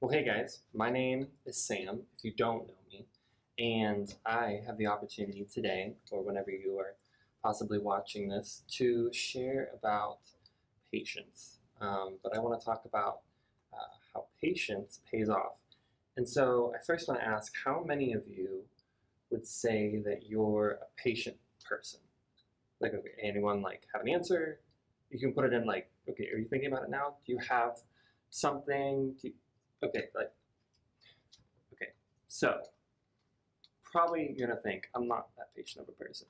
Well, hey guys, my name is Sam, if you don't know me, and I have the opportunity today, or whenever you are possibly watching this, to share about patience. But I want to talk about how patience pays off. And so I first want to ask, how many of you would say that you're a patient person? Like, okay, anyone have an answer? You can put it in okay, are you thinking about it now? Do you have something? Okay, okay. So probably you're gonna think I'm not that patient of a person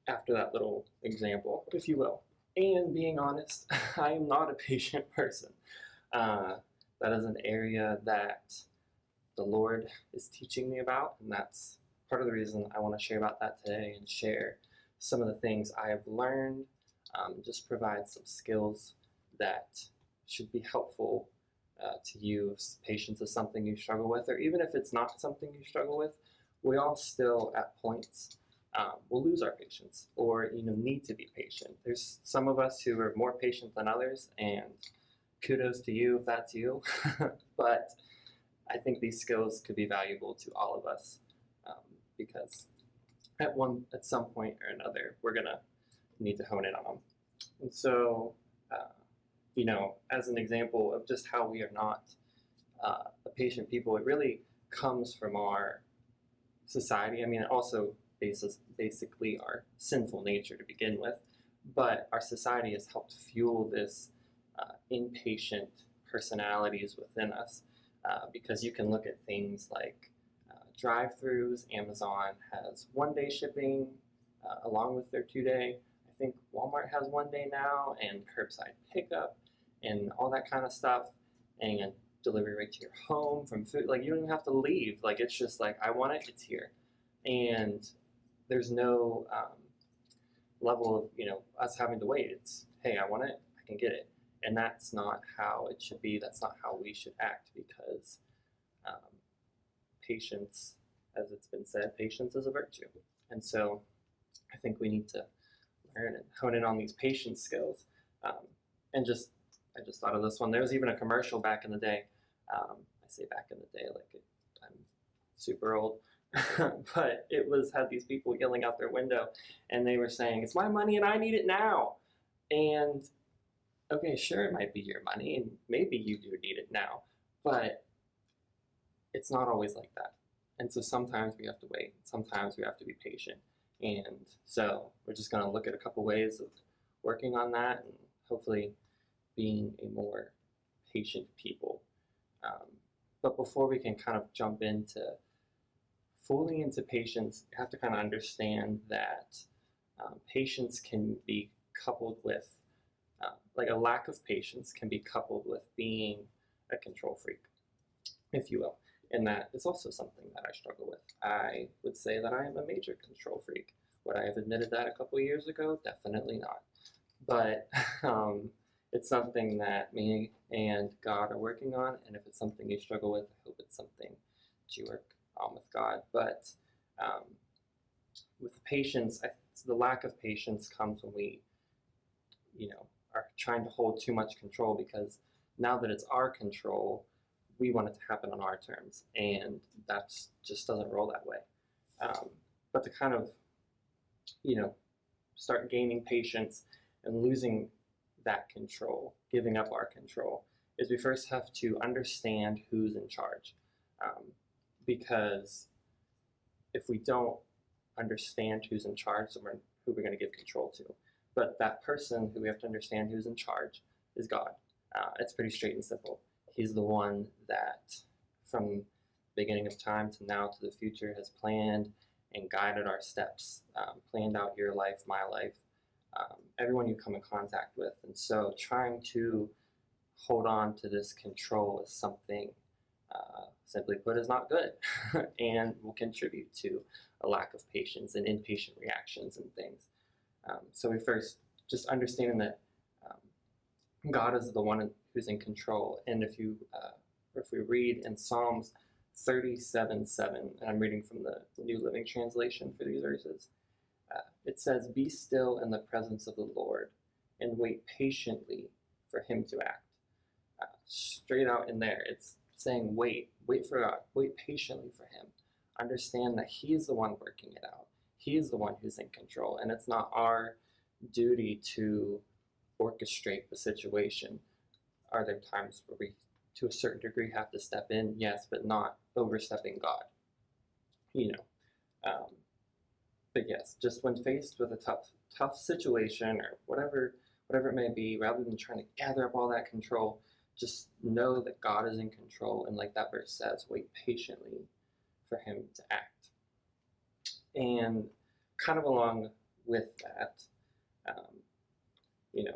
after that little example, if you will. And being honest, I am not a patient person. Uh, that is an area that the Lord is teaching me about, and that's part of the reason I want to share about that today and share some of the things I have learned, just provide some skills that should be helpful to you if patience is something you struggle with, or even if it's not something you struggle with. We all still, at points, will lose our patience or need to be patient. There's some of us who are more patient than others, and kudos to you if that's you. But I think these skills could be valuable to all of us because at some point or another, we're gonna need to hone in on them. And so, as an example of just how we are not a patient people, it really comes from our society. I mean, it also basically our sinful nature to begin with, but our society has helped fuel this impatient personalities within us because you can look at things like drive-throughs. Amazon has one-day shipping along with their two-day. I think Walmart has one day now, and curbside pickup and all that kind of stuff, and delivery right to your home from food. Like, you don't even have to leave. Like, it's just like, I want it, it's here. And there's no level of, us having to wait. It's, hey, I want it, I can get it. And that's not how it should be. That's not how we should act, because um, patience, as it's been said, patience is a virtue. And so I think we need to learn and hone in on these patience skills. And I just thought of this one. There was even a commercial back in the day. I say back in the day, I'm super old, but had these people yelling out their window, and they were saying, "It's my money, and I need it now." And okay, sure, it might be your money, and maybe you do need it now, but it's not always like that. And so sometimes we have to wait. Sometimes we have to be patient. And so we're just going to look at a couple ways of working on that and hopefully being a more patient people. But before we can kind of jump fully into patience, you have to kind of understand that patience can be coupled with, a lack of patience can be coupled with being a control freak, if you will. And that is also something that I struggle with. I would say that I am a major control freak. Would I have admitted that a couple years ago? Definitely not. But it's something that me and God are working on, and if it's something you struggle with, I hope it's something that you work on with God. But with patience, the lack of patience comes when we, are trying to hold too much control, because now that it's our control, we want it to happen on our terms, and that just doesn't roll that way. But to kind of, start gaining patience and losing that control, giving up our control, is we first have to understand who's in charge. Because if we don't understand who's in charge, then who we're going to give control to. But that person who we have to understand who's in charge is God. It's pretty straight and simple. He's the one that, from the beginning of time to now to the future, has planned and guided our steps, planned out your life, my life, everyone you come in contact with. And so trying to hold on to this control is something, simply put, is not good and will contribute to a lack of patience and impatient reactions and things. So we first just understanding that God is the one who's in control. And if we read in Psalms 37:7, and I'm reading from the New Living Translation for these verses, it says, "Be still in the presence of the Lord and wait patiently for him to act." Straight out in there, it's saying, wait for God, wait patiently for Him. Understand that He's the one working it out. He's the one who's in control, and it's not our duty to orchestrate the situation. Are there times where we, to a certain degree, have to step in? Yes, but not overstepping God. You know, but yes, just when faced with a tough situation or whatever it may be, rather than trying to gather up all that control, just know that God is in control, and like that verse says, wait patiently for Him to act. And kind of along with that,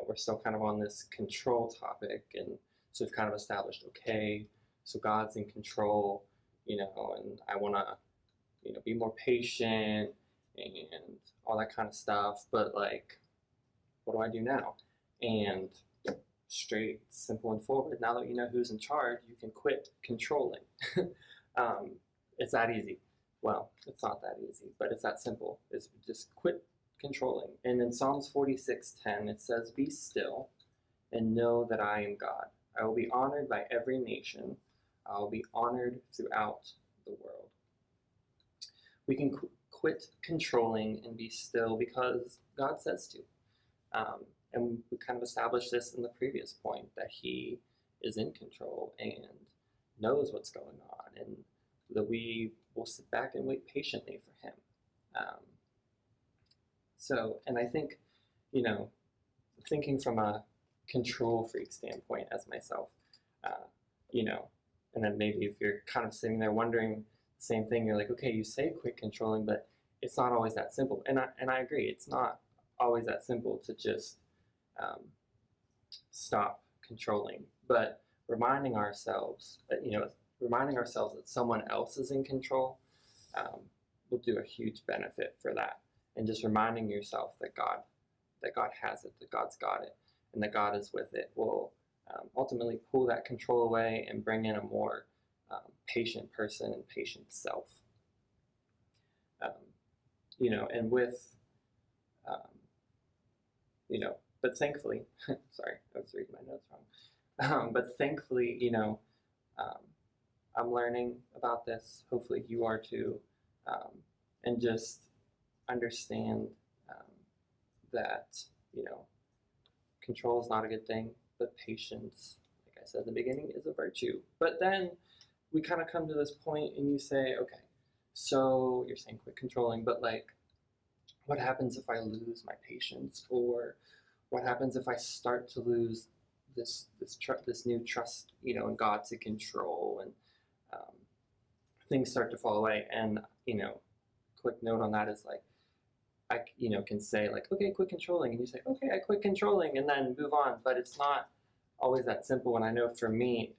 we're still kind of on this control topic, and so we've kind of established, okay, so God's in control, and I want to, be more patient and all that kind of stuff, but like, what do I do now? And straight, simple, and forward, now that you know who's in charge, you can quit controlling. It's that easy. Well, it's not that easy, but it's that simple. It's just quit controlling. And in Psalms 46:10, it says, "Be still and know that I am God. I will be honored by every nation. I will be honored throughout the world." We can quit controlling and be still because God says to. And we kind of established this in the previous point, that He is in control and knows what's going on, and that we will sit back and wait patiently for Him. And I think, thinking from a control freak standpoint as myself, and then maybe if you're kind of sitting there wondering the same thing, you're like, okay, you say quit controlling, but it's not always that simple. And I agree, it's not always that simple to just stop controlling, but reminding ourselves that someone else is in control will do a huge benefit for that. And just reminding yourself that God has it, that God's got it, and that God is with it will ultimately pull that control away and bring in a more patient person and patient self. And with, but thankfully, sorry, I was reading my notes wrong. But thankfully, I'm learning about this. Hopefully you are too. And just understand that, control is not a good thing, but patience, like I said in the beginning, is a virtue. But then we kind of come to this point and you say, okay, so you're saying quit controlling, but like, what happens if I lose my patience? Or what happens if I start to lose this new trust, in God to control, and things start to fall away? And, quick note on that is like, I can say like, okay, quit controlling, and you say, okay, I quit controlling, and then move on. But it's not always that simple. And I know for me,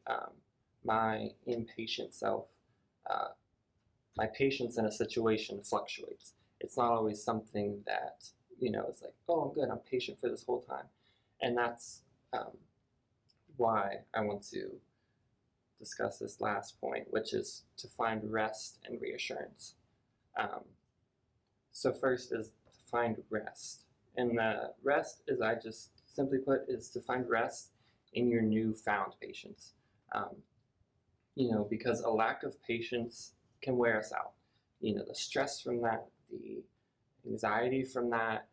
my impatient self, my patience in a situation fluctuates. It's not always something that, it's like, oh, I'm good, I'm patient for this whole time. And that's why I want to discuss this last point, which is to find rest and reassurance. So first is to find rest. And the rest, as I just simply put, is to find rest in your newfound patience. Because a lack of patience can wear us out. The stress from that, the anxiety from that,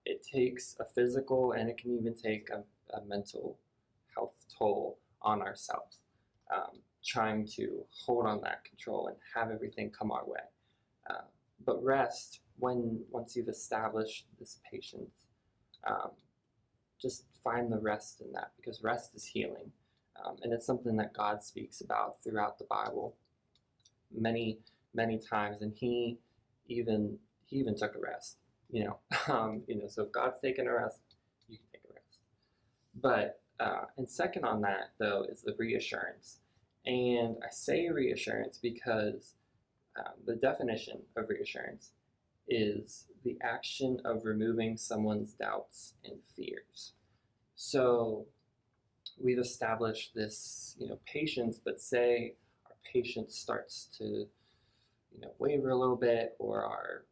it takes a physical, and it can even take a mental health toll on ourselves, trying to hold on that control and have everything come our way. But rest, once you've established this patience, just find the rest in that, because rest is healing. And it's something that God speaks about throughout the Bible many, many times. And he even took a rest, so if God's taking a rest, you can take a rest. But, and second on that though, is the reassurance. And I say reassurance because the definition of reassurance is the action of removing someone's doubts and fears. So we've established this, patience, but say our patience starts to, waver a little bit, or our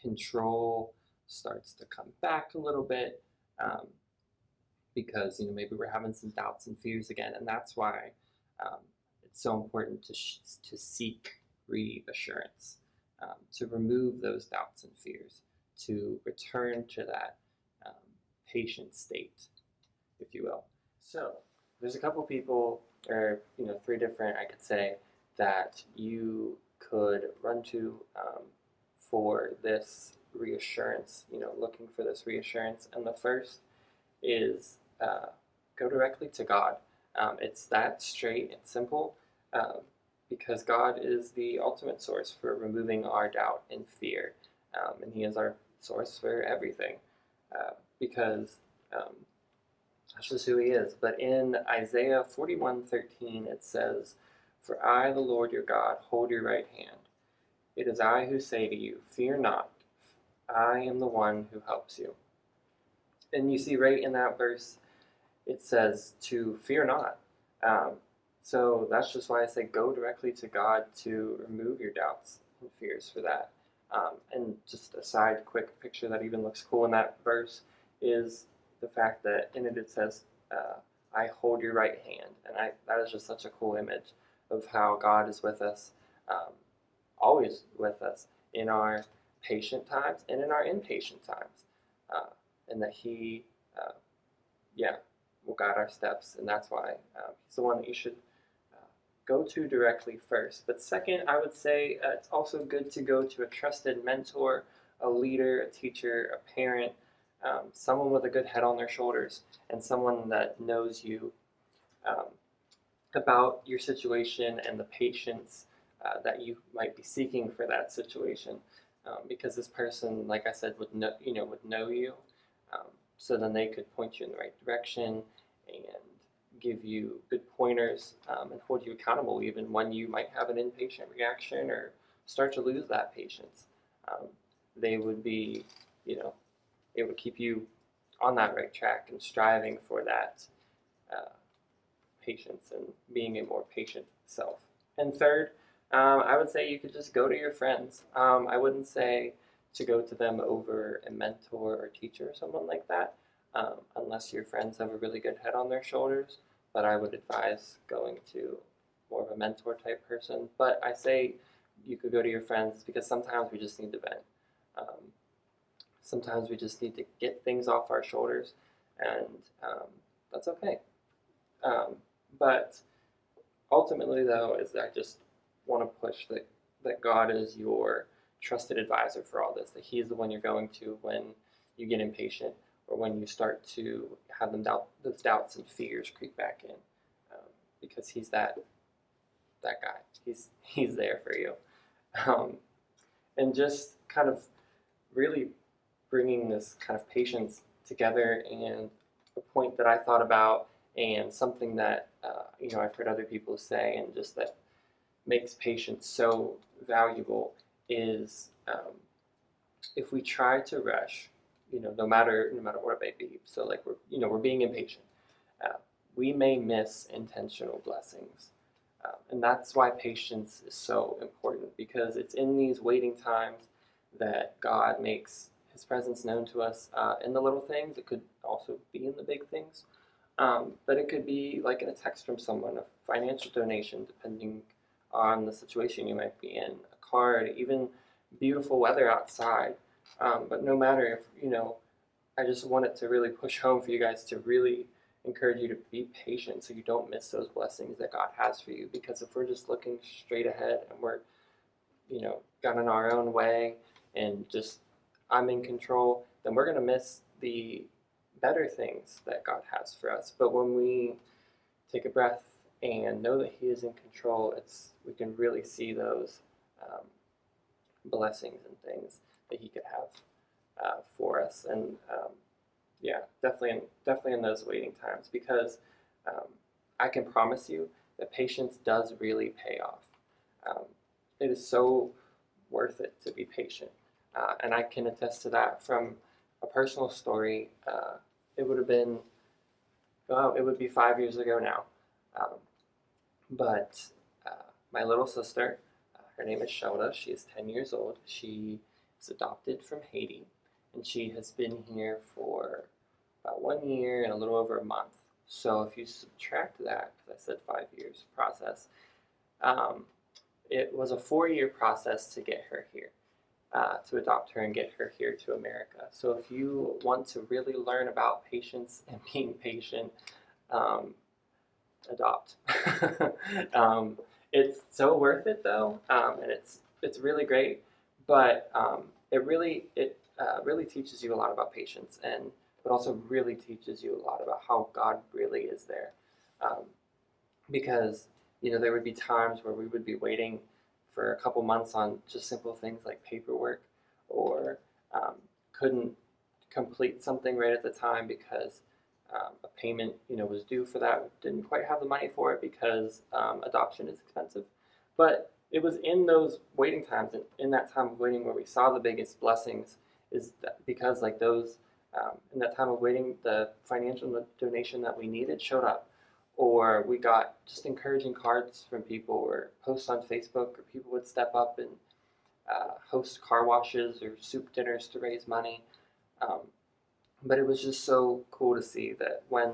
control starts to come back a little bit, because, maybe we're having some doubts and fears again. And that's why it's so important to seek reassurance, to remove those doubts and fears, to return to that um, patient state, if you will. So there's a couple people, or three different, I could say, that you could run to for this reassurance. Looking for this reassurance, and the first is go directly to God. It's that straight and simple, um, because God is the ultimate source for removing our doubt and fear, and He is our source for everything, because um, that's just who He is. But in Isaiah 41:13, it says, "For I, the Lord your God, hold your right hand. It is I who say to you, fear not. I am the one who helps you." And you see right in that verse, it says to fear not. Um, so that's just why I say go directly to God to remove your doubts and fears for that. And just a side quick picture that even looks cool in that verse is the fact that in it says, I hold your right hand. And that is just such a cool image of how God is with us, um, always with us in our patient times and in our impatient times. And that He, uh, yeah, will guide our steps, and that's why He's the one that you should go to directly first. But second, I would say it's also good to go to a trusted mentor, a leader, a teacher, a parent, someone with a good head on their shoulders, and someone that knows you, um, about your situation and the patience that you might be seeking for that situation. Because this person, like I said, would know you, um, so then they could point you in the right direction and give you good pointers, and hold you accountable even when you might have an impatient reaction or start to lose that patience. Um, they would be, it would keep you on that right track and striving for that uh, patience and being a more patient self. And third, I would say you could just go to your friends. I wouldn't say to go to them over a mentor or teacher or someone like that, unless your friends have a really good head on their shoulders. But I would advise going to more of a mentor type person. But I say you could go to your friends because sometimes we just need to vent. Um, Sometimes we just need to get things off our shoulders, and that's okay. Um, but ultimately, though, is I just want to push that God is your trusted advisor for all this. That He is the one you're going to when you get impatient or when you start to have those doubts and fears creep back in, because He's that guy. He's there for you, um, and just kind of really bringing this kind of patience together, and a point that I thought about and something that I've heard other people say, and just that makes patience so valuable is, if we try to rush, no matter what it may be. So like we're being impatient. Uh, we may miss intentional blessings, and that's why patience is so important, because it's in these waiting times that God makes His presence known to us, in the little things. It could also be in the big things. But it could be like in a text from someone, a financial donation, depending on the situation you might be in, a card, even beautiful weather outside. But no matter if, I just wanted to really push home for you guys to really encourage you to be patient so you don't miss those blessings that God has for you. Because if we're just looking straight ahead and we're, got in our own way and just, I'm in control, then we're going to miss the better things that God has for us. But when we take a breath and know that He is in control, we can really see those um, blessings and things that He could have for us. And yeah, definitely in those waiting times, because um, I can promise you that patience does really pay off. Um, it is so worth it to be patient, and I can attest to that from a personal story. It would have been, well, it would be 5 years ago now. Um, but my little sister, her name is Shelda. She is 10 years old. She is adopted from Haiti, and she has been here for about 1 year and a little over a month. So if you subtract that, because I said 5 years process, It was a 4-year process to get her here, to adopt her and get her here to America. So if you want to really learn about patience and being patient, um, adopt. It's so worth it though, and it's really great. But it really teaches you a lot about patience, and but also really teaches you a lot about how God really is there. Um, because there would be times where we would be waiting for a couple months on just simple things like paperwork, or um, couldn't complete something right at the time because a payment was due for that. We didn't quite have the money for it because adoption is expensive. But it was in those waiting times and in that time of waiting where we saw the biggest blessings, is that because like those in that time of waiting, the financial donation that we needed showed up, or we got just encouraging cards from people or posts on Facebook, or people would step up and host car washes or soup dinners to raise money. Um, but it was just so cool to see that when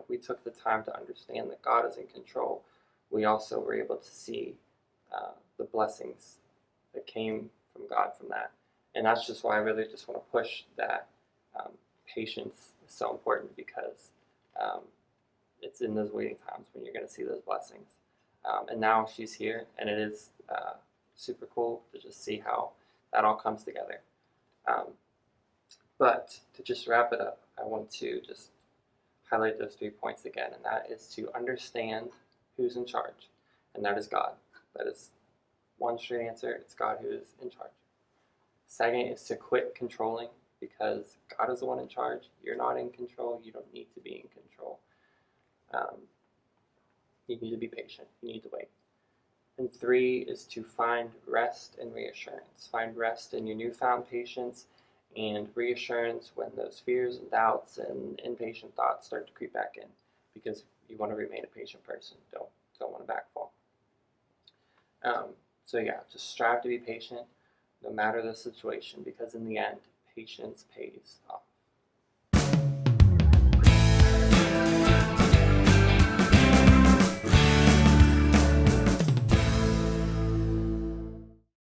we took the time to understand that God is in control, we also were able to see the blessings that came from God from that. And that's just why I really just want to push that um, patience is so important, because um, it's in those waiting times when you're going to see those blessings. And now she's here, and it is super cool to just see how that all comes together. Um, but to just wrap it up, I want to just highlight those 3 points again, and that is to understand who's in charge, and that is God. That is one straight answer. It's God who is in charge. Second is to quit controlling, because God is the one in charge. You're not in control. You don't need to be in control. Um, you need to be patient. You need to wait. And 3 is to find rest and reassurance. Find rest in your newfound patience and reassurance when those fears and doubts and impatient thoughts start to creep back in, because you want to remain a patient person. Don't want to backfall. So yeah, just strive to be patient no matter the situation, because in the end, patience pays off.